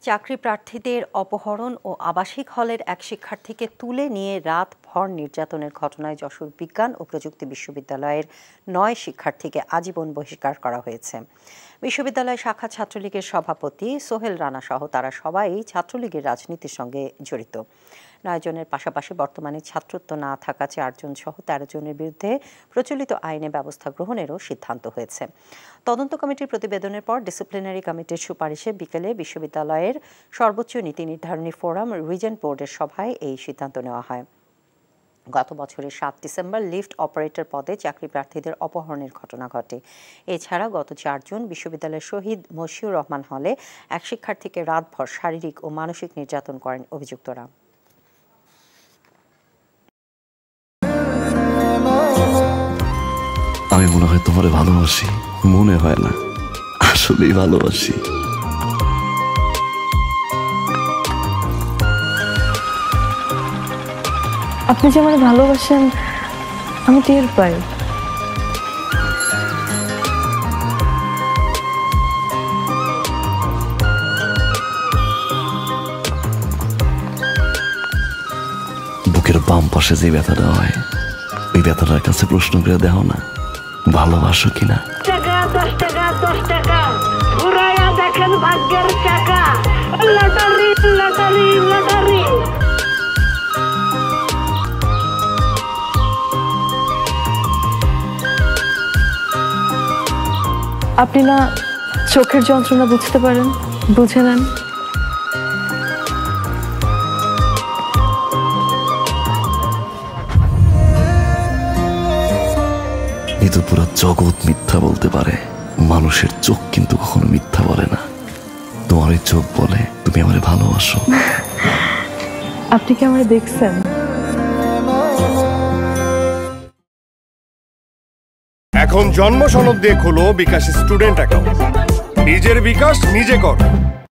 চাকরি প্রার্থীদের অপহরণ ও আবাসিক হলের এক শিক্ষার্থীকে তুলে নিয়ে রাতভর নির্যাতনের ঘটনায় যশোর বিজ্ঞান ও প্রযুক্তি বিশ্ববিদ্যালয়ের ৯ শিক্ষার্থীকে আজীবন বহিষ্কার করা হয়েছে। বিশ্ববিদ্যালয় শাখা ছাত্রলীগের সভাপতি সোহেল রানা সহ তারা সবাই ছাত্রলীগের রাজনীতির সঙ্গে জড়িত। ৯ জনের পাশাপাশি বর্তমানে ছাত্রত্ব না থাকা 4 জন সহ 13 জনের বিরুদ্ধে প্রচলিত আইনে ব্যবস্থা গ্রহণেরও সিদ্ধান্ত হয়েছে। তদন্ত কমিটির প্রতিবেদনের পর ডিসিপ্লিনারি কমিটির সুপারিশে বিকেলে বিশ্ববিদ্যালয়ের সর্বোচ্চ নীতি নির্ধারণী ফোরাম রিজেন্ট বোর্ডের সভায় এই সিদ্ধান্ত নেওয়া হয়। গত বছরের 7 ডিসেম্বর লিফট অপারেটর পদে চাকরি প্রার্থীদের অপহরণের ঘটনা ঘটে। এছাড়া গত 4 জুন বিশ্ববিদ্যালয়ের শহীদ মশিউর রহমান হলে এক শিক্ষার্থীকে রাতভর শারীরিক ও মানসিক নির্যাতন করেন অভিযুক্তরা। আমি মনে হয় তোমারে ভালোবাসি, মনে হয় না, আসলেই ভালোবাসি। আপনি যে আমাকে ভালোবাসেন আমি টের পাই। বুকের বাম পাশে যে ব্যথাটা হয়, ওই ব্যথাটার কাছে প্রশ্ন করে দেখো না, ভালোবাসো কিনা। 10 টাকা ঘুরাইয়া দেখেন ভাগ্যের চাকা। Lottery lottery lottery. আপনি না চোখের যন্ত্রণা বুঝতে পারেন, বুঝে নেন। কিন্তু পুরো জগৎ মিথ্যা বলতে পারে, মানুষের চোখ কিন্তু কখনো মিথ্যা বলে না। তোমার ওই চোখ বলে তুমি আমারে ভালোবাসো। আপনি কি আমারে দেখছেন? এখন জন্ম সনদ দিয়ে খোলো বিকাশ স্টুডেন্ট অ্যাকাউন্ট। নিজের বিকাশ নিজে কর।